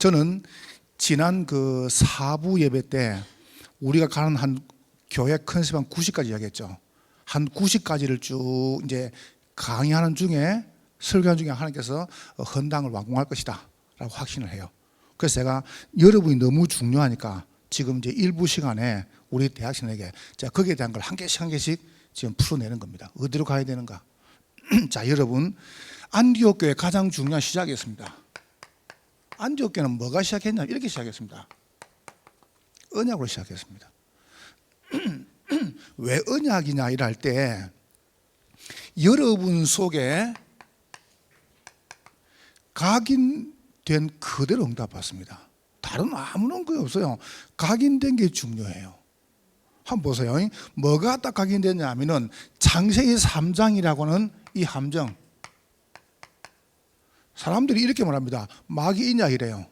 저는 지난 그 사부 예배 때 우리가 가는 한 교회 컨셉 한 90가지 이야기했죠. 한 90가지를 쭉 이제 강의하는 중에 설교하는 중에 하나님께서 헌당을 완공할 것이다 라고 확신을 해요. 그래서 제가 여러분이 너무 중요하니까 지금 이제 일부 시간에 우리 대학생에게 제가 거기에 대한 걸 한 개씩 한 개씩 지금 풀어내는 겁니다. 어디로 가야 되는가? 자, 여러분, 안디옥 교회 가장 중요한 시작이었습니다. 안디옥 교회는 뭐가 시작했냐? 이렇게 시작했습니다. 언약으로 시작했습니다. 왜 언약이냐 이럴 때 여러분 속에 각인된 그대로 응답받습니다. 다른 아무런 거 없어요. 각인된 게 중요해요. 한번 보세요. 뭐가 딱 각인됐냐 하면은 창세기 3장이라고는 이 함정. 사람들이 이렇게 말합니다. 마귀 있냐 이래요.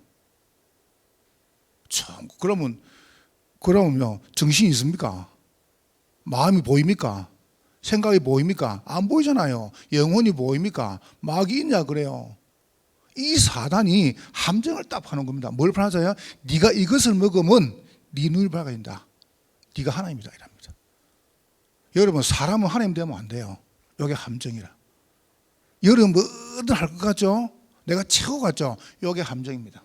참, 그러면요, 정신이 있습니까? 마음이 보입니까? 생각이 보입니까? 안 보이잖아요. 영혼이 보입니까? 마귀 있냐 그래요. 이 사단이 함정을 딱 하는 겁니다. 뭘 파나자요? 네가 이것을 먹으면 네 눈이 밝아진다. 네가 하나님이다 이랍니다. 여러분, 사람은 하나님 되면 안 돼요. 이게 함정이라. 여러분 뭐든 할 것 같죠? 내가 최고 같죠? 이게 함정입니다.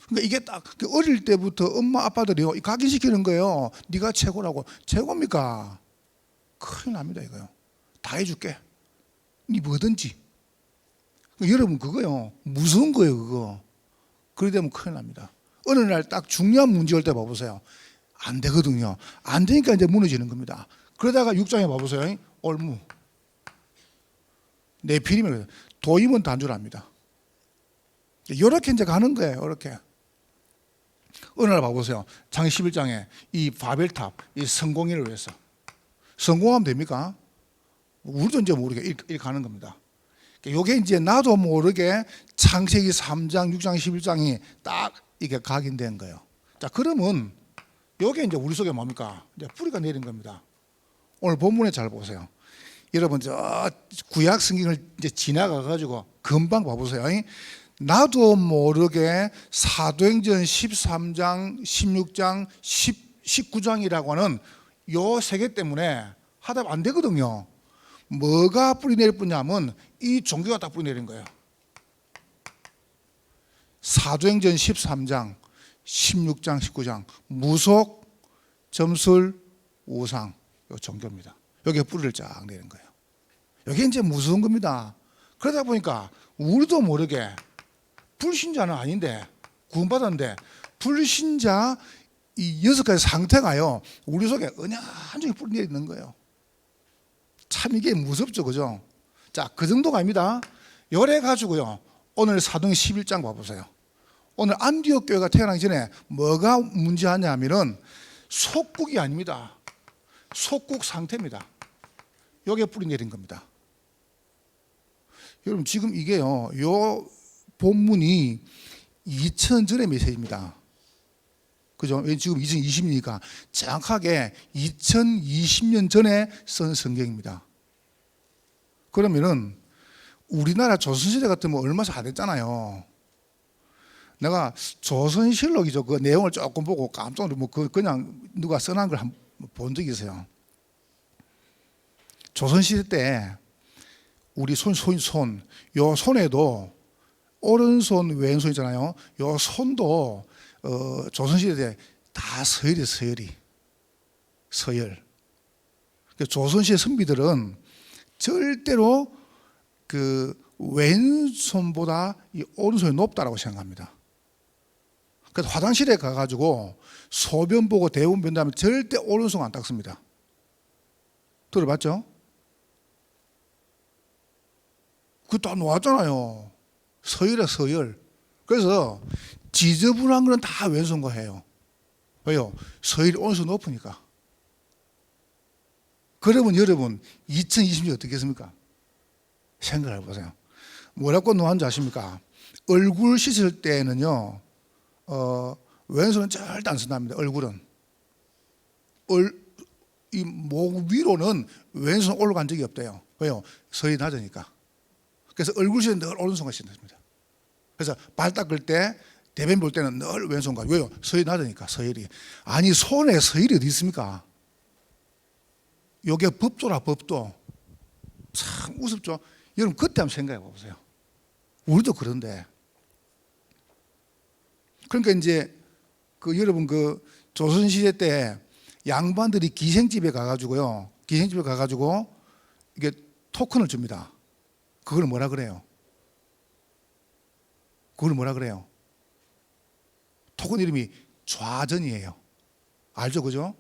그러니까 이게 딱 어릴 때부터 엄마 아빠들이요 각인시키는 거예요. 네가 최고라고. 최고입니까? 큰일 납니다 이거요. 다 해줄게. 네 뭐든지. 여러분 그거요 무서운 거예요 그거. 그러게 되면 큰일 납니다. 어느 날 딱 중요한 문제 올 때 봐보세요. 안 되거든요. 안 되니까 이제 무너지는 겁니다. 그러다가 6장에 봐보세요. 올무. 내 필이면 도임은 단절합니다. 이렇게 이제 가는 거예요. 이렇게. 어느 날 봐보세요. 창세기 11장에 이 바벨탑, 이 성공을 위해서. 성공하면 됩니까? 우리도 이제 모르게 이렇게 가는 겁니다. 이게 이제 나도 모르게 창세기 3장, 6장, 11장이 딱 이게 각인된 거예요. 자, 그러면 이게 이제 우리 속에 뭡니까? 이제 뿌리가 내린 겁니다. 오늘 본문에 잘 보세요. 여러분, 저 구약 성경을 이제 지나가가지고 금방 봐보세요. 나도 모르게 사도행전 13장, 16장, 19장이라고 하는 요 세 개 때문에 하다 안 되거든요. 뭐가 뿌리 내릴 뿐이냐면 이 종교가 딱 뿌리 내린 거예요. 사도행전 13장, 16장, 19장 무속, 점술, 우상 요 종교입니다. 여기에 뿌리를 쫙 내린 거예요. 이게 이제 무서운 겁니다. 그러다 보니까 우리도 모르게 불신자는 아닌데 구원받았는데 불신자 이 6가지 상태가요 우리 속에 은연중에 뿌리 내리는 거예요. 참 이게 무섭죠, 그죠? 자, 그 정도가 아닙니다. 요래 가지고요 오늘 사도행 11장 봐보세요. 오늘 안디옥 교회가 태어나기 전에 뭐가 문제하냐 하면은 속국이 아닙니다. 속국 상태입니다. 여기에 뿌리 내린 겁니다. 여러분 지금 이게요 요 본문이 2000년 전의 메시지입니다. 그죠? 지금 2020년이니까 정확하게 2020년 전에 쓴 성경입니다. 그러면은 우리나라 조선시대 같으면 얼마 잘 됐잖아요. 내가 조선실록이죠. 그 내용을 조금 보고 깜짝 놀고 그냥 누가 써놓은 걸 본 적이 있어요. 조선시대 때 우리 요 손에도 오른손 왼손 있잖아요. 요 손도 조선시대 때 다 서열이 서열. 조선시대 선비들은 절대로 그 왼손보다 이 오른손이 높다라고 생각합니다. 그래서 화장실에 가가지고 소변 보고 대본 본다면 절대 오른손 안 닦습니다. 들어봤죠? 그거 다 놓았잖아요. 서열이야 서열. 그래서 지저분한 거는 다 왼손과 해요. 왜요? 서열이 오른손 높으니까. 그러면 여러분 2020년 어떻게 했습니까? 생각해 보세요. 뭐라고 놓았는지 아십니까? 얼굴 씻을 때는요 왼손은 절대 안 쓴답니다. 얼굴은 이 목 위로는 왼손 올라간 적이 없대요. 왜요? 서열이 낮으니까. 그래서 얼굴 씻는 늘 오른손을 씻습니다. 그래서 발 닦을 때 대변 볼 때는 늘 왼손과. 왜요? 서열이 낮으니까. 서열이. 아니 손에 서열이 어디 있습니까? 요게 법도라. 법도. 참 우습죠. 여러분 그때 한번 생각해 보세요. 우리도 그런데. 그러니까 이제 여러분 조선시대 때 양반들이 기생집에 가가지고요. 기생집에 가가지고 이게 토큰을 줍니다. 그걸 뭐라 그래요? 그걸 뭐라 그래요? 토큰 이름이 좌전이에요. 알죠? 그죠?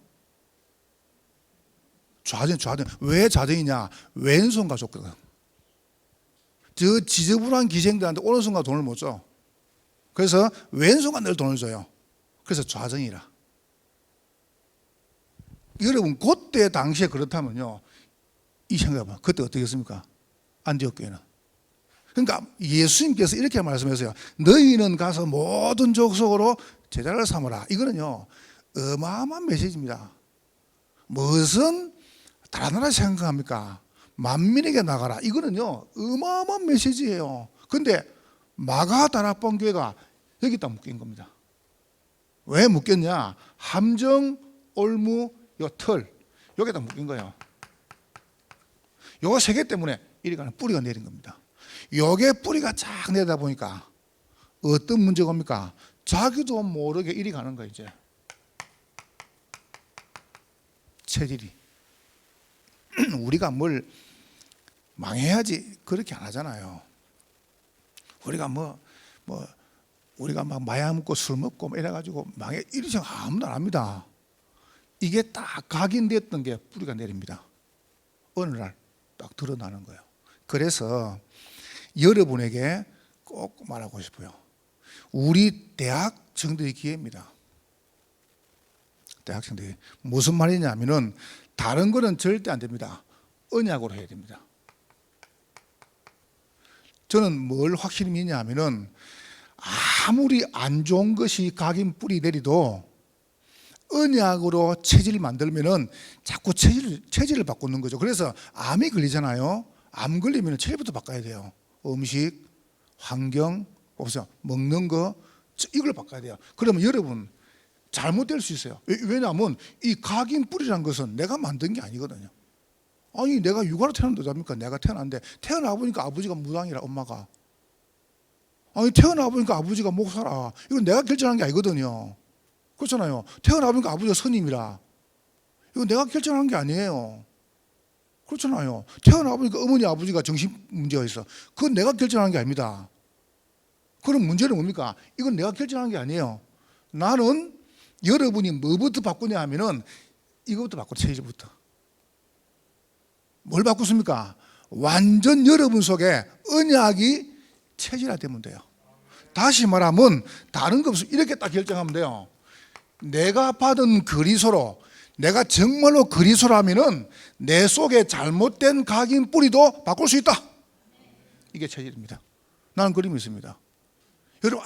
좌전. 왜 좌전이냐? 왼손과 줬거든. 저 지저분한 기생들한테 오른손과 돈을 못 줘. 그래서 왼손과 늘 돈을 줘요. 그래서 좌전이라. 여러분 그때 당시에 그렇다면요. 이 생각해봐. 그때 어떻겠습니까? 안디옥 교회는. 그러니까 예수님께서 이렇게 말씀하세요. 너희는 가서 모든 족속으로 제자를 삼으라. 이거는요 어마어마한 메시지입니다. 무슨 다른 나라 생각합니까? 만민에게 나가라. 이거는요 어마어마한 메시지예요. 근데 마가다락방 교회가 여기다 묶인 겁니다. 왜 묶였냐? 함정, 올무, 요 털 여기다 묶인 거예요. 요 세 개 때문에 이리 가는 뿌리가 내린 겁니다. 요게 뿌리가 쫙 내다 보니까 어떤 문제가 옵니까? 자기도 모르게 이리 가는 거예요. 이제 체질이. 우리가 뭘 망해야지 그렇게 안 하잖아요. 우리가 우리가 막 마약 먹고 술 먹고 이래가지고 망해 이리 생각 아무도 안 합니다. 이게 딱 각인됐던 게 뿌리가 내립니다. 어느 날 딱 드러나는 거예요. 그래서 여러분에게 꼭 말하고 싶어요. 우리 대학생들의 기회입니다. 대학생들이 무슨 말이냐면은 다른 거는 절대 안 됩니다. 언약으로 해야 됩니다. 저는 뭘 확실히 믿냐면은 아무리 안 좋은 것이 각인 뿌리 내리도 언약으로 체질을 만들면은 자꾸 체질을 바꾸는 거죠. 그래서 암이 걸리잖아요. 암 걸리면 체질부터 바꿔야 돼요. 음식, 환경, 보세요. 먹는 거 이걸 바꿔야 돼요. 그러면 여러분 잘못될 수 있어요. 왜냐하면 이 각인 뿌리라는 것은 내가 만든 게 아니거든요. 아니 내가 육아로 태어난다 잡니까? 내가 태어났는데 태어나 보니까 아버지가 무당이라 엄마가. 아니 태어나 보니까 아버지가 목사라. 이건 내가 결정한 게 아니거든요. 그렇잖아요. 태어나 보니까 아버지가 스님이라. 이건 내가 결정한 게 아니에요. 그렇잖아요. 태어나 보니까 어머니 아버지가 정신 문제가 있어. 그건 내가 결정한 게 아닙니다. 그럼 문제는 뭡니까? 이건 내가 결정한 게 아니에요. 나는 여러분이 뭐부터 바꾸냐 하면은 이거부터 바꾸자. 체질부터. 뭘 바꾸십니까? 완전 여러분 속에 언약이 체질화되면 돼요. 다시 말하면 다른 거 없이 이렇게 딱 결정하면 돼요. 내가 받은 그리스도로 내가 정말로 그리스도라면은 내 속에 잘못된 각인 뿌리도 바꿀 수 있다. 이게 체질입니다. 나는 그림이 있습니다. 여러분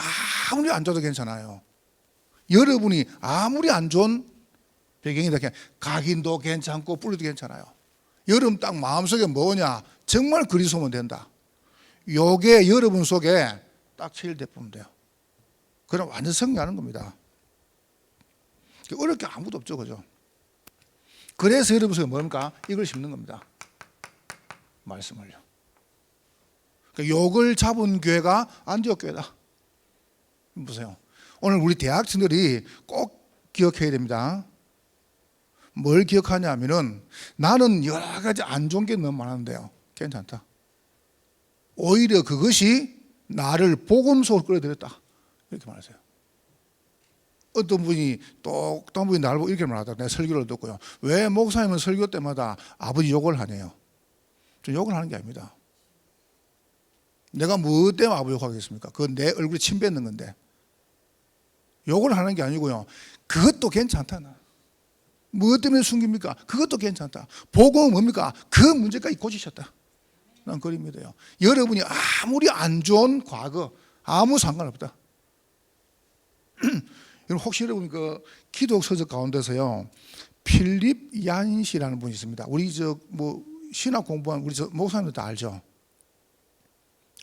아무리 안 좋아도 괜찮아요. 여러분이 아무리 안 좋은 배경이다 각인도 괜찮고 뿌리도 괜찮아요. 여러분 딱 마음속에 뭐냐? 정말 그리스도면 된다. 요게 여러분 속에 딱 체질되면 돼요. 그럼 완전 승리하는 겁니다. 어려울 게 아무도 없죠, 그죠? 그래서 여러분 속에 뭡니까? 이걸 심는 겁니다. 말씀을요. 그러니까 요걸 잡은 교회가 안디옥 교회다. 보세요. 오늘 우리 대학생들이 꼭 기억해야 됩니다. 뭘 기억하냐 하면은 나는 여러 가지 안 좋은 게 너무 많은데요. 괜찮다. 오히려 그것이 나를 복음 속으로 끌어들였다. 이렇게 말하세요. 어떤 분이 똑똑한 분이 나를 보고 이렇게 말하더라고요. 내가 설교를 듣고요. 왜 목사님은 설교 때마다 아버지 욕을 하네요? 저 욕을 하는 게 아닙니다. 내가 뭐 때문에 아버지 욕하겠습니까? 그건 내 얼굴에 침 뱉는 건데. 욕을 하는 게 아니고요. 그것도 괜찮다. 뭐 때문에 숨깁니까? 그것도 괜찮다. 복음은 뭡니까? 그 문제까지 고치셨다. 난 그걸 믿어요. 여러분이 아무리 안 좋은 과거 아무 상관없다. 혹시 여러분 기독 서적 가운데서요 필립 얀시라는 분이 있습니다. 우리 신학 공부한 우리 목사님들 다 알죠?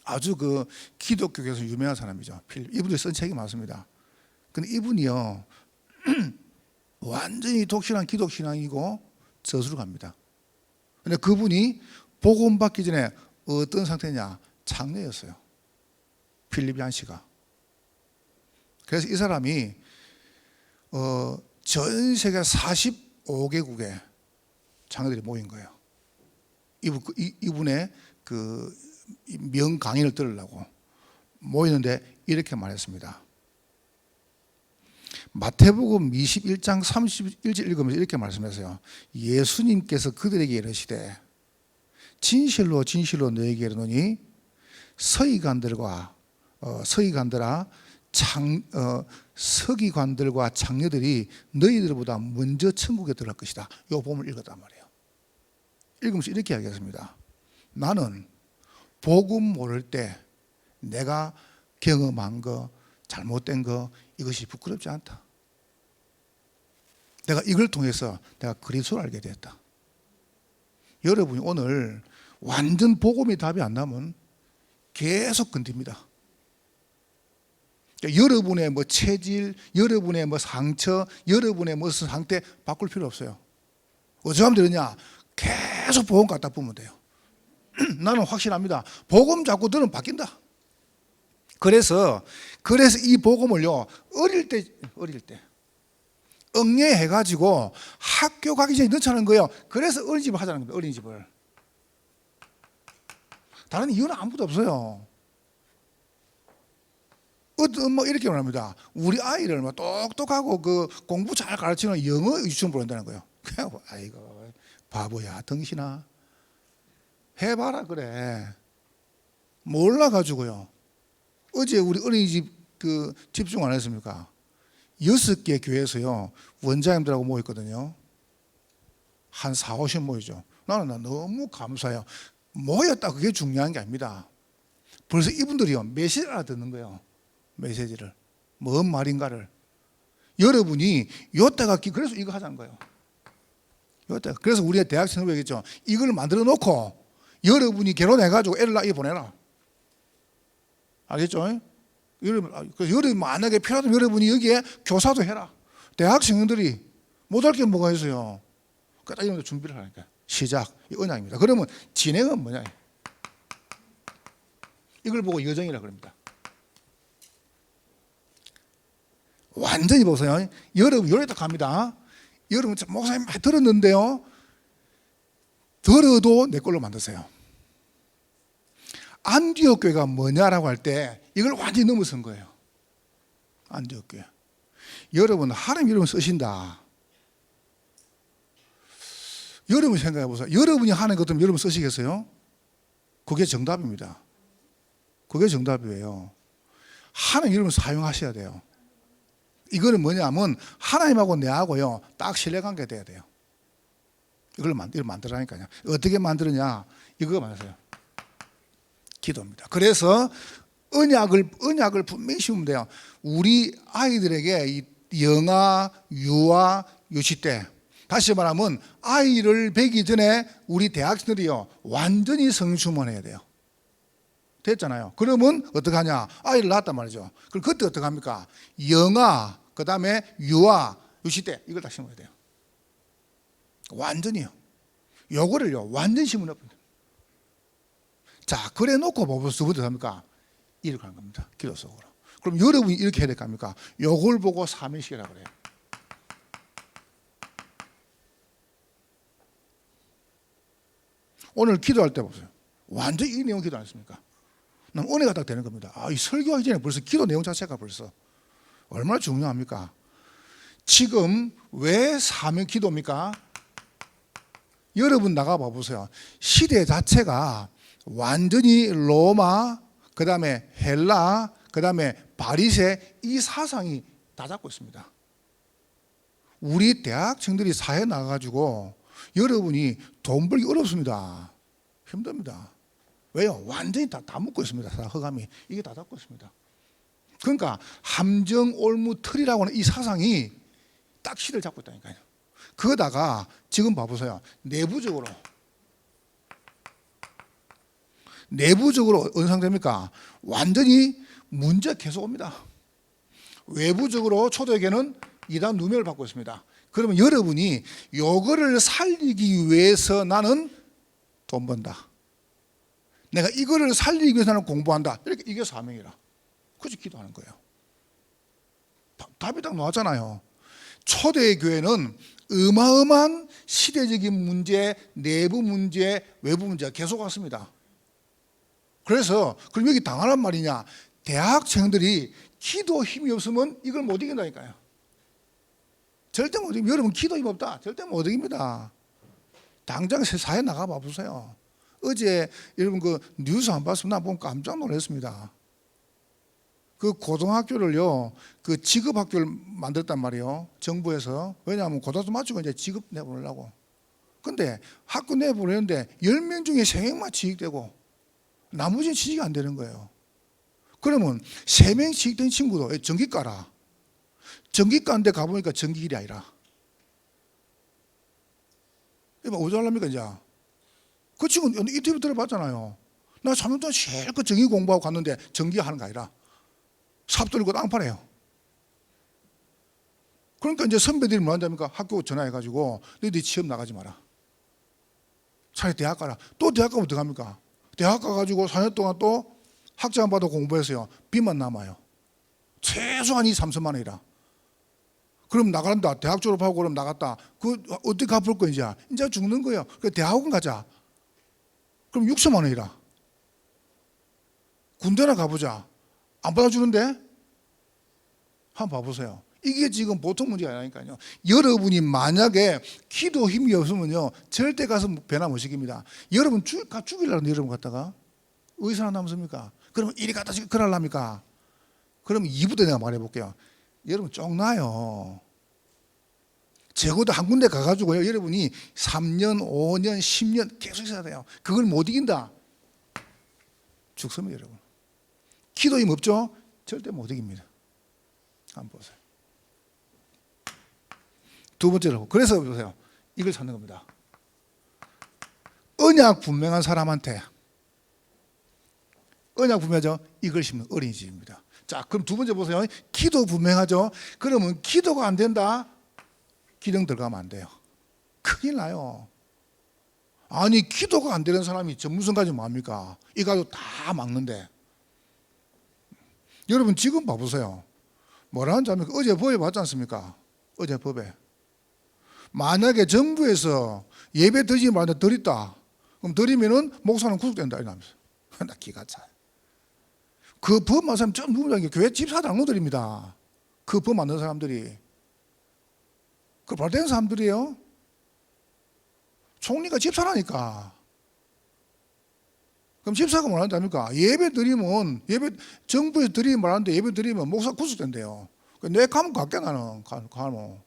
아주 그 기독교에서 유명한 사람이죠. 이분이 쓴 책이 많습니다. 근데 이분이요 완전히 독실한 기독신앙이고 저수를 갑니다. 근데 그분이 복음 받기 전에 어떤 상태냐? 장녀였어요. 필립 씨가. 그래서 이 사람이 전 세계 45개국에 장녀들이 모인 거예요. 이분의 그 명 강의를 들으려고 모이는데 이렇게 말했습니다. 마태복음 21장 31절 읽으면서 이렇게 말씀하세요. 예수님께서 그들에게 이르시되 진실로 진실로 너희에게 이르노니 서기관들과 서기관들과 장녀들이 너희들보다 먼저 천국에 들어갈 것이다. 이 복음을 읽었단 말이에요. 읽으면서 이렇게 이야기했습니다. 나는 복음 모를 때 내가 경험한 거, 잘못된 거 이것이 부끄럽지 않다. 내가 이걸 통해서 내가 그리스도를 알게 되었다. 여러분이 오늘 완전 복음이 답이 안 나면 계속 건듭니다. 여러분의 뭐 체질, 여러분의 뭐 상처, 여러분의 무슨 상태 바꿀 필요 없어요. 어떻게 하면 되느냐? 계속 복음 갖다 보면 돼요. 나는 확신합니다. 복음 자꾸 들으면 바뀐다. 그래서 이 복음을요 어릴 때 얽매해가지고 학교 가기 전에 넣자는 거예요. 그래서 어린이집을 하자는 겁니다. 어린이집을. 다른 이유는 아무것도 없어요. 뭐 이렇게 말합니다. 우리 아이를 뭐 똑똑하고 그 공부 잘 가르치는 영어 유치원 보낸다는 거예요. 아이고 바보야 덩신아 해봐라 그래. 몰라가지고요. 어제 우리 어린이집 그 집중 안 했습니까? 6개 교회에서요 원장님들하고 모였거든요. 한 4, 50 모이죠. 나는 너무 감사해요. 모였다 그게 중요한 게 아닙니다. 벌써 이분들이요 메시지를 알아듣는 거예요. 메시지를 뭔 말인가를. 여러분이 요때가 그래서 이거 하자는 거예요. 요때 그래서 우리가 대학생들 얘기했죠. 이걸 만들어 놓고 여러분이 결혼해가지고 애를 낳게 보내라. 알겠죠? 여러분 만약에 필요하다면 여러분이 여기에 교사도 해라. 대학생들이 못할 게 뭐가 있어요. 그러다 이런 준비를 하니까 시작 이 언약입니다. 그러면 진행은 뭐냐? 이걸 보고 여정이라 그럽니다. 완전히 보세요. 여러분 요래도 갑니다. 여러분 목사님 많이 들었는데요. 들어도 내 걸로 만드세요. 안디옥 교회가 뭐냐라고 할 때 이걸 완전히 넘어선 거예요. 안디옥 교회. 여러분 하나님 이름 쓰신다. 여러분 생각해 보세요. 여러분이 하는 것 같으면 여러분 쓰시겠어요? 그게 정답입니다. 그게 정답이에요. 하나님 이름을 사용하셔야 돼요. 이거는 뭐냐면 하나님하고 내하고요 딱 신뢰관계가 돼야 돼요. 이걸 만들라니까요. 어떻게 만드느냐? 이거 만드세요. 기도입니다. 그래서 언약을 분명히 심으면 돼요. 우리 아이들에게 이 영아, 유아, 유치 때 다시 말하면 아이를 배기 전에 우리 대학생들이요 완전히 성주문해야 돼요. 됐잖아요. 그러면 어떻게 하냐? 아이를 낳았단 말이죠. 그럼 그때 어떻게 합니까? 영아, 그 다음에 유아, 유치 때 이걸 다 심어야 돼요. 완전히요. 요거를요 완전히 심으면 자, 그래 놓고 보고 두 번째 합니까? 이렇게 하는 겁니다. 기도 속으로. 그럼 여러분이 이렇게 해야 될 겁니까? 요걸 보고 사명식이라고 그래요. 오늘 기도할 때 보세요. 완전히 이 내용 기도 안 했습니까? 난 은혜가 딱 되는 겁니다. 이 설교하기 전에 벌써 기도 내용 자체가 벌써 얼마나 중요합니까? 지금 왜 사명 기도입니까? 여러분 나가봐 보세요. 시대 자체가 완전히 로마, 그 다음에 헬라, 그 다음에 바리새 이 사상이 다 잡고 있습니다. 우리 대학생들이 사회 나가가지고 여러분이 돈 벌기 어렵습니다. 힘듭니다. 왜요? 완전히 다 묶고 있습니다. 허감이 이게 다 잡고 있습니다. 그러니까 함정 올무 틀이라고 하는 이 사상이 딱 시대를 잡고 있다니까요. 그거다가 지금 봐보세요. 내부적으로 내부적으로 어느 상태입니까? 완전히 문제 계속 옵니다. 외부적으로 초대교회는 이단 누명을 받고 있습니다. 그러면 여러분이 요거를 살리기 위해서 나는 돈 번다. 내가 이거를 살리기 위해서 나는 공부한다. 이렇게 이게 사명이라. 그래서 기도하는 거예요. 답이 딱 나왔잖아요. 초대교회는 어마어마한 시대적인 문제, 내부 문제, 외부 문제가 계속 왔습니다. 그래서 그럼 여기 당하란 말이냐? 대학생들이 기도 힘이 없으면 이걸 못 이긴다니까요. 절대 못 이깁니다. 여러분 기도 힘 없다. 절대 못 이깁니다. 당장 사회 나가봐 보세요. 어제 여러분 그 뉴스 안 봤으면 나 보면 깜짝 놀랐습니다. 그 고등학교를요, 그 직업학교를 만들었단 말이에요. 정부에서. 왜냐하면 고등학교 마치고 이제 직업 내보내려고. 근데 학교 내보내는데 10명 중에 3명만 취직되고 나머지는 취직이 안 되는 거예요. 그러면 3명 취직된 친구도 전기과라. 전기과인데 가보니까 전기길이 아니라. 이거 어디 하랍니까 이제? 그 친구 인터뷰 들어봤잖아요. 나 3년 동안 실컷 전기 공부하고 갔는데 전기하는 거 아니라 삽 들고 땅파래요. 그러니까 이제 선배들이 뭐 한답니까? 학교 전화해가지고 너희들이 시험 나가지 마라. 차라리 대학 가라. 또 대학 가면 어떡 합니까? 대학 가가지고 4년 동안 또 학자만 받아 공부했어요. 빚만 남아요. 최소한 3천만 원이라. 그럼 나간다. 대학 졸업하고 그럼 나갔다. 그 어떻게 갚을 거 이제? 이제 죽는 거예요. 그 대학원 가자. 그럼 6천만 원이라. 군대나 가보자. 안 받아주는데? 한번 봐보세요. 이게 지금 보통 문제가 아니라니까요. 여러분이 만약에 기도 힘이 없으면요, 절대 가서 변화 못 시킵니다. 여러분 죽이려는 여러분 갖다가 의사나 남습니까? 그러면 이리 갖다 주기 그러랍니까? 그럼 2부터 내가 말해볼게요. 여러분 쫑나요. 적어도 한 군데 가가지고요, 여러분이 3년, 5년, 10년 계속 있어야 돼요. 그걸 못 이긴다. 죽습니다, 여러분. 기도 힘 없죠? 절대 못 이깁니다. 한번 보세요. 두 번째로, 그래서 보세요. 이걸 찾는 겁니다. 언약 분명한 사람한테, 언약 분명하죠? 이걸 심는 어린이집입니다. 자, 그럼 두 번째 보세요. 기도 분명하죠? 그러면 기도가 안 된다? 기령 들어가면 안 돼요. 큰일 나요. 아니, 기도가 안 되는 사람이 전문성까지 뭐합니까? 이 가족 다 막는데. 여러분 지금 봐보세요. 뭐라는지 압니까? 어제 법에 봤지 않습니까? 어제 법에. 만약에 정부에서 예배 드리지 말고 드렸다. 그럼 드리면은 목사는 구속된다. 이러면서. 나 기가 차요. 그 법 만든 사람 좀 누구냐? 교회 집사장로들입니다. 그 법 만든 사람들이. 그 발된 사람들이에요. 총리가 집사라니까. 그럼 집사가 뭐라는지 압니까? 예배 드리면, 정부에서 드리면 말하는데 예배 드리면 목사 구속된대요. 내 가면 갈게 나는. 가면.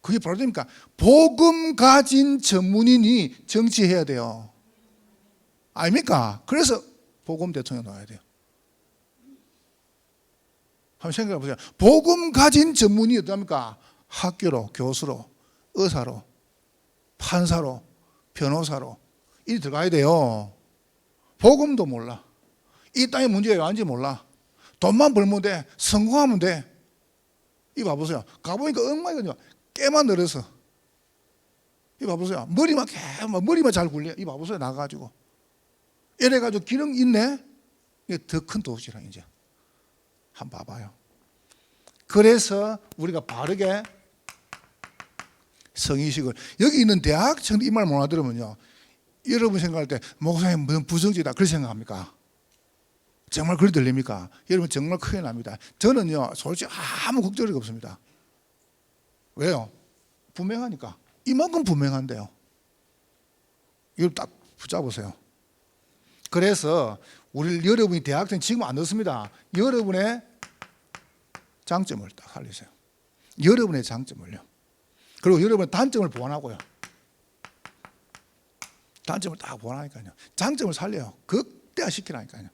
그게 바로 됩니까? 복음 가진 전문인이 정치해야 돼요. 아닙니까? 그래서 복음 대통령 나와야 돼요. 한번 생각해 보세요. 복음 가진 전문인이 어떻습니까? 학교로, 교수로, 의사로, 판사로, 변호사로 이 들어가야 돼요. 복음도 몰라. 이 땅의 문제가 완전히 몰라. 돈만 벌면 돼. 성공하면 돼. 이거 봐보세요. 가보니까 엉망이거든요. 깨만 늘어서. 이거 봐보세요. 머리만 잘 굴려. 이거 봐보세요. 나가가지고. 이래가지고 기능 있네? 이게 더 큰 도시라, 이제. 한번 봐봐요. 그래서 우리가 바르게 성의식을, 여기 있는 대학생 이 말 못 알아들으면요, 여러분 생각할 때 목사님 무슨 부성지다 그렇게 생각합니까? 정말 그리 들립니까? 여러분 정말 큰일 납니다. 저는요 솔직히 아무 걱정이 없습니다. 왜요? 분명하니까. 이만큼 분명한데요. 이걸 딱 붙잡으세요. 그래서 여러분이 대학생 지금 안 넣습니다. 여러분의 장점을 딱 살리세요. 여러분의 장점을요. 그리고 여러분의 단점을 보완하고요. 단점을 딱 보완하니까요. 장점을 살려요. 극대화시키라니까요.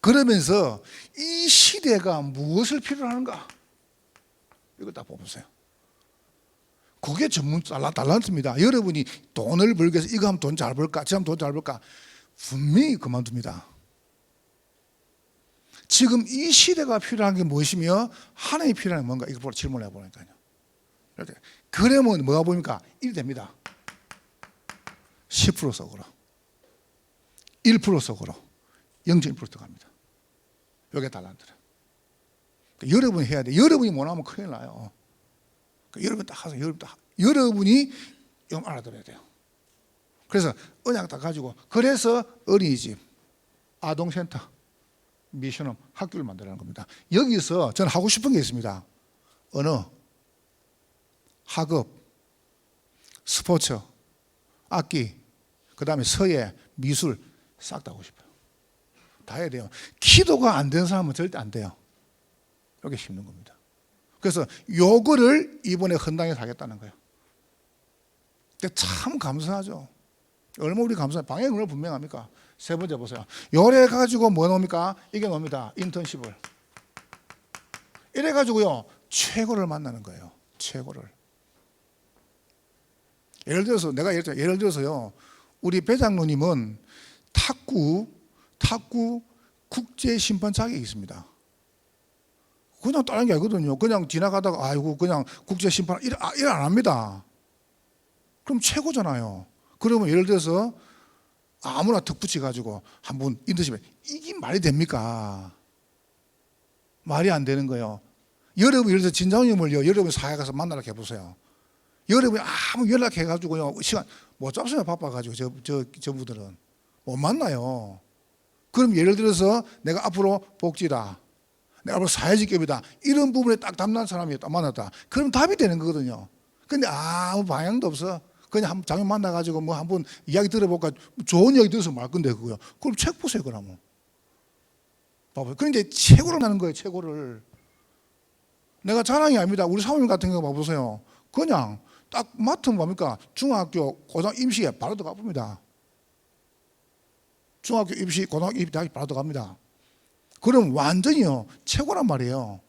그러면서 이 시대가 무엇을 필요로 하는가? 이거 딱 보세요. 그게 전문 달란트입니다. 여러분이 돈을 벌기 위해서 이거 하면 돈 잘 벌까? 저 하면 돈 잘 벌까? 분명히 그만둡니다. 지금 이 시대가 필요한 게 무엇이며 하나님이 필요한 게 뭔가 이거 질문을 해보니까요. 이렇게 그러면 뭐가 보입니까? 1이 됩니다. 10% 속으로 1% 속으로 0.1% 들어갑니다. 이게 달란트라. 그러니까 여러분이 해야 돼. 여러분이 못하면 큰일 나요. 그러니까 여러분 딱 하세요. 여러분이 좀 알아들어야 돼요. 그래서 언약 딱 가지고 그래서 어린이집, 아동센터, 미션홈, 학교를 만들라는 겁니다. 여기서 저는 하고 싶은 게 있습니다. 언어, 학업, 스포츠, 악기, 그 다음에 서예, 미술 싹 다 하고 싶어요. 다 해야 돼요. 기도가 안 되는 사람은 절대 안 돼요. 이렇게 심는 겁니다. 그래서 요거를 이번에 헌당에서 하겠다는 거예요. 근데 참 감사하죠. 얼마 우리 감사해요. 방향이 얼마나 분명합니까? 세 번째 보세요. 요래 가지고 뭐 나옵니까? 이게 나옵니다. 인턴십을. 이래 가지고요 최고를 만나는 거예요. 최고를. 예를 들어서요 우리 배장로님은 탁구 국제 심판 자격이 있습니다. 그냥 다른 게 아니거든요. 그냥 지나가다가 아이고 그냥 국제 심판 일 안 합니다. 그럼 최고잖아요. 그러면 예를 들어서 아무나 턱 붙여가지고 한번 인터십에 이게 말이 됩니까? 말이 안 되는 거예요. 여러분 예를 들어서 진장님을요 여러분 사회 가서 만나러 해보세요. 여러분이 아무 연락해가지고요 시간 못 잡어요. 바빠가지고 저분들은 못 만나요. 그럼 예를 들어서 내가 앞으로 복지다, 내가 앞으로 사회직업이다 이런 부분에 딱 담당한 사람이 딱 만났다. 그럼 답이 되는 거거든요. 근데 아무 방향도 없어. 그냥 한번 장면 만나가지고 뭐 한번 이야기 들어볼까 좋은 이야기 들어서 말 건데 그거요. 그럼 책 보세요 그러면. 봐봐요. 그런데 최고를 하는 거예요. 최고를. 내가 자랑이 아닙니다. 우리 사모님 같은 경우 봐보세요. 그냥 딱 맡으면 뭡니까? 중학교, 고등 임시에 바로 들어가 봅니다. 중학교 입시, 고등학교 입시 바로 들어갑니다. 그럼 완전히요 최고란 말이에요.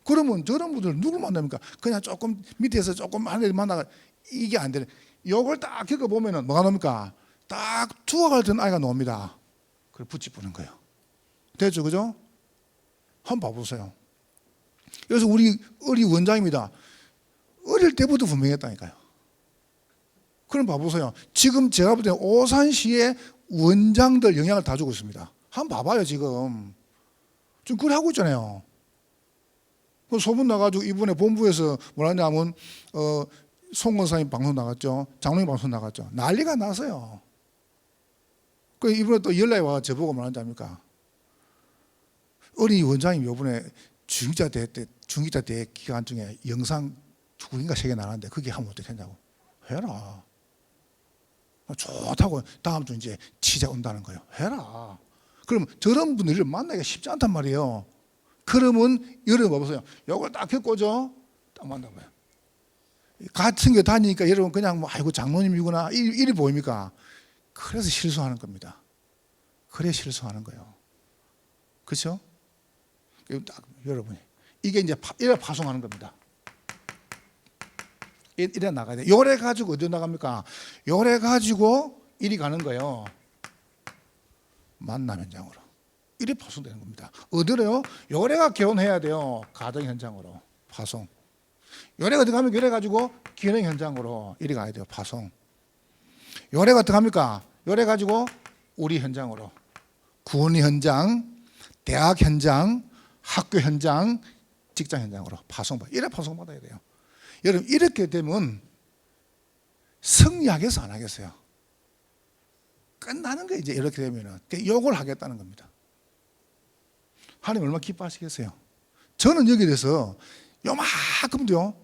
그러면 저런 분들 누굴 만납니까? 그냥 조금 밑에서 조금 한 애 만나가 이게 안 되네. 요걸 딱 겪어보면은 뭐가 나옵니까? 딱 투어가 된 아이가 나옵니다. 그걸 붙이보는 거예요. 됐죠, 그죠? 한번 봐보세요. 그래서 우리 원장입니다. 어릴 때부터 분명했다니까요. 그럼 봐보세요. 지금 제가 볼 때 오산시의 원장들 영향을 다 주고 있습니다. 한번 봐봐요, 지금 그래 하고 있잖아요. 그 소문 나가지고 이번에 본부에서 뭐라 하냐면 송 권사님 방송 나갔죠. 장로님 방송 나갔죠. 난리가 났어요. 그 이번에 또 연락이 와 저보고 뭐라는지 압니까? 어린이 원장님 이번에 중기자 대회 기간 중에 영상 2개인가 3개 나왔는데 그게 하면 어떻게 했냐고. 해라. 좋다고 다음 주 이제 취재 온다는 거예요. 해라. 그럼 저런 분들을 만나기가 쉽지 않단 말이에요. 그러면 여러분 봐보세요. 요걸 딱 겪고죠. 딱 만나봐요. 같은 교 다니니까 여러분 그냥 뭐 아이고 장로님이구나 이리 보입니까? 그래서 실수하는 겁니다. 그래 실수하는 거예요. 그렇죠? 딱 여러분이 이게 이제 이래 파송하는 겁니다. 이래 나가야 돼. 요래 가지고 어디 나갑니까? 요래 가지고 이리 가는 거예요. 만남 현장으로. 이래 파송되는 겁니다. 어디로요? 요래가 결혼해야 돼요. 가정 현장으로 파송. 요래가 어디 가면 요래 가지고 기능 현장으로 이리 가야 돼요. 파송. 요래가 어떻게 합니까? 요래 가지고 우리 현장으로 구원 현장, 대학 현장, 학교 현장, 직장 현장으로 파송. 이래 파송 받아야 돼요. 여러분 이렇게 되면 승리하겠어 안 하겠어요? 끝나는 거예요. 이제 이렇게 되면은 요걸 하겠다는 겁니다. 하나님 얼마나 기뻐하시겠어요? 저는 여기에 대해서 요만큼도요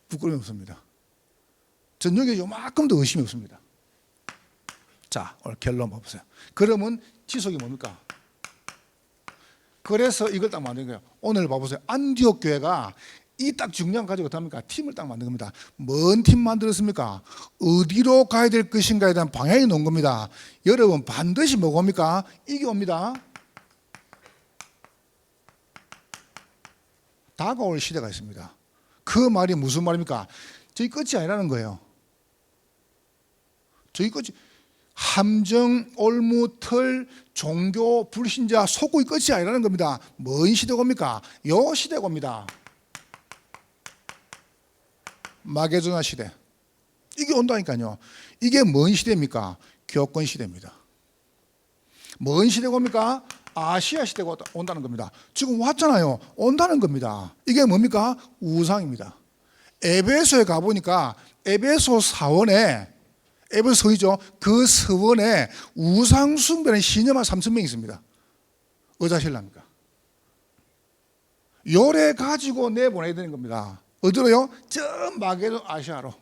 부끄러움이 없습니다. 전 여기에 요만큼도 의심이 없습니다. 자 오늘 결론 봐보세요. 그러면 지속이 뭡니까? 그래서 이걸 딱 만든 거예요. 오늘 봐보세요. 안디옥 교회가 이 딱 중요한 가지고 어떡합니까? 팀을 딱 만든 겁니다. 뭔 팀 만들었습니까? 어디로 가야 될 것인가에 대한 방향이 놓은 겁니다. 여러분 반드시 뭐가 옵니까? 이게 옵니다. 다가올 시대가 있습니다. 그 말이 무슨 말입니까? 저희 끝이 아니라는 거예요. 저희 끝이 함정, 올무, 털, 종교, 불신자, 속국이 끝이 아니라는 겁니다. 뭔 시대고입니까? 요 시대고입니다. 마게도나 시대. 이게 온다니까요. 이게 뭔 시대입니까? 교권 시대입니다. 뭔 시대고입니까? 아시아 시대가 온다는 겁니다. 지금 왔잖아요. 온다는 겁니다. 이게 뭡니까? 우상입니다. 에베소에 가보니까 에베소 사원에, 에베소 성이죠. 그 서원에 우상 숭배는 신녀만 3,000명 있습니다. 어자신랍니까? 요래 가지고 내보내야 되는 겁니다. 어디로요? 저 마게도 아시아로.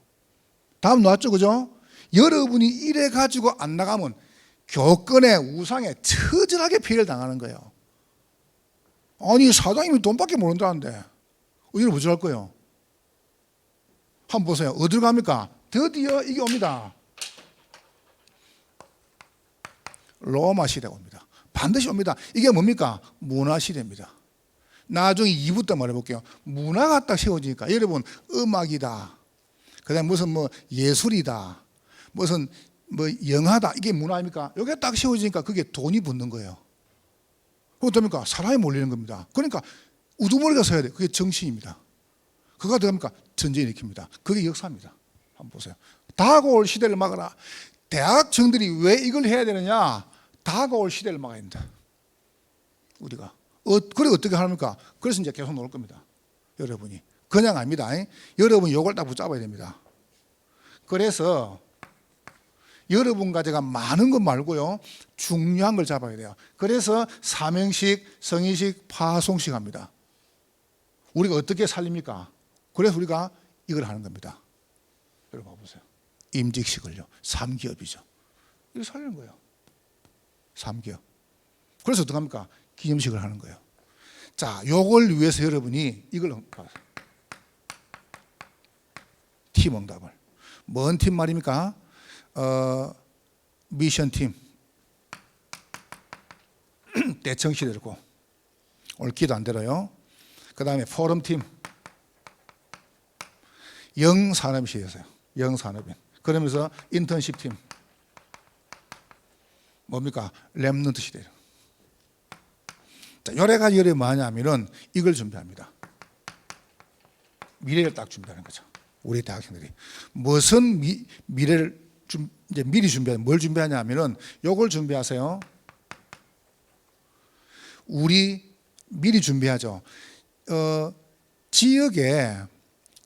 다음 나왔죠, 그죠? 여러분이 이래 가지고 안 나가면 교권에 우상에 처절하게 피해를 당하는 거예요. 아니 사장님이 돈밖에 모른다는데 어디로 부족할 거예요? 한번 보세요. 어디로 갑니까? 드디어 이게 옵니다. 로마 시대가 옵니다. 반드시 옵니다. 이게 뭡니까? 문화 시대입니다. 나중에 2부 때 말해볼게요. 문화가 딱 세워지니까 여러분 음악이다, 그다음 무슨 뭐 예술이다, 무슨 뭐 영화다, 이게 문화입니까? 이게 딱 세워지니까 그게 돈이 붙는 거예요. 그렇답니까? 사람이 몰리는 겁니다. 그러니까 우두머리가 서야 돼. 그게 정신입니다. 그가 들어갑니까? 전쟁 일으킵니다. 그게 역사입니다. 한번 보세요. 다가올 시대를 막아라. 대학생들이 왜 이걸 해야 되느냐? 다가올 시대를 막아야 된다. 우리가. 그래 어떻게 합니까? 그래서 이제 계속 나올 겁니다. 여러분이. 그냥 아닙니다. 여러분이 이걸 딱 붙잡아야 됩니다. 그래서 여러분과 제가 많은 것 말고요, 중요한 걸 잡아야 돼요. 그래서 사명식, 성의식, 파송식 합니다. 우리가 어떻게 살립니까? 그래서 우리가 이걸 하는 겁니다. 여러분 봐보세요. 임직식을요. 3기업이죠. 이걸 살리는 거예요. 3기업. 그래서 어떻게 합니까? 기념식을 하는 거예요. 자, 요걸 위해서 여러분이 이걸 팀응답을. 뭔 팀 말입니까? 미션팀. 대청시대고 오늘 기도 안 들어요. 그 다음에 포럼팀. 영산업시대였어요. 영산업인. 그러면서 인턴십팀. 뭡니까? 렘넌트 시대예요. 자, 여러 가지 열이 뭐냐면은 이걸 준비합니다. 미래를 딱 준비하는 거죠. 우리 대학생들이 무슨 미래를 이제 미리 준비하냐, 뭘 준비하냐면은 요걸 준비하세요. 우리 미리 준비하죠. 지역에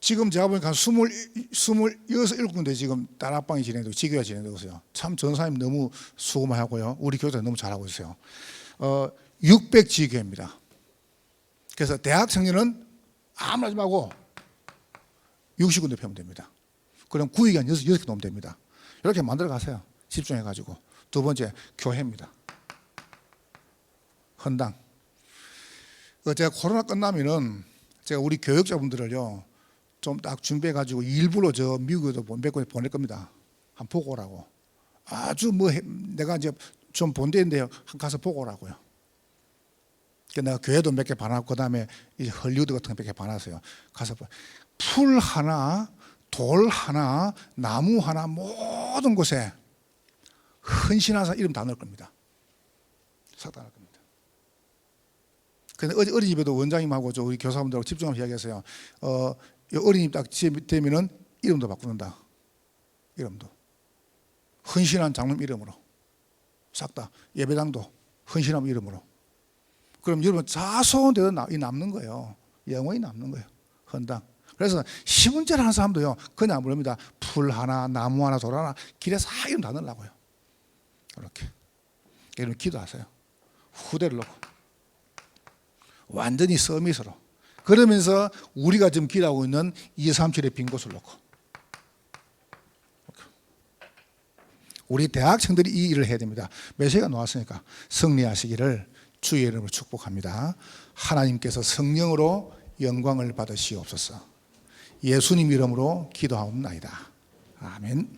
지금 제가 보니까 27군데 지금 다락방이 진행되고 지교가 진행되고 있어요. 참 전사님 너무 수고 많이 하고요. 우리 교사 너무 잘하고 있어요. 600지교입니다. 그래서 대학 청년은 아무나 하지 말고 60군데 펴면 됩니다. 그럼 구의관 6개 놓으면 됩니다. 이렇게 만들어 가세요. 집중해가지고. 두 번째, 교회입니다. 헌당. 제가 코로나 끝나면은 제가 우리 교육자분들을요, 좀 딱 준비해가지고 일부러 저 미국에도 보낼 겁니다. 한번 보고 오라고. 아주 뭐 내가 이제 좀 본 데인데요. 가서 보고 오라고요. 내가 교회도 몇 개 봐놨고, 그 다음에 이제 헐리우드 같은 거 몇 개 봐놨어요. 가서 풀 하나, 돌 하나, 나무 하나, 모든 곳에 헌신한 사람 이름 다 넣을 겁니다. 싹 다 넣을 겁니다. 근데 어린이집에도 원장님하고 우리 교사분들하고 집중하면서 이야기했어요. 어린이집 딱 되면은 이름도 바꾸는다. 이름도. 헌신한 장로님 이름으로. 싹 다. 예배당도 헌신한 이름으로. 그럼 여러분 자손대로 남는 거예요. 영원히 남는 거예요. 헌당. 그래서 시문제를 하는 사람도요, 그냥 모릅니다. 풀 하나, 나무 하나, 돌 하나, 길에 싹 이름 다 넣으려고요. 이렇게. 여러분 기도하세요. 후대를 놓고. 완전히 서밋으로. 그러면서 우리가 지금 기도하고 있는 237의 빈 곳을 놓고. 우리 대학생들이 이 일을 해야 됩니다. 메시지가 나왔으니까 승리하시기를 주의 이름으로 축복합니다. 하나님께서 성령으로 영광을 받으시옵소서. 예수님 이름으로 기도하옵나이다. 아멘.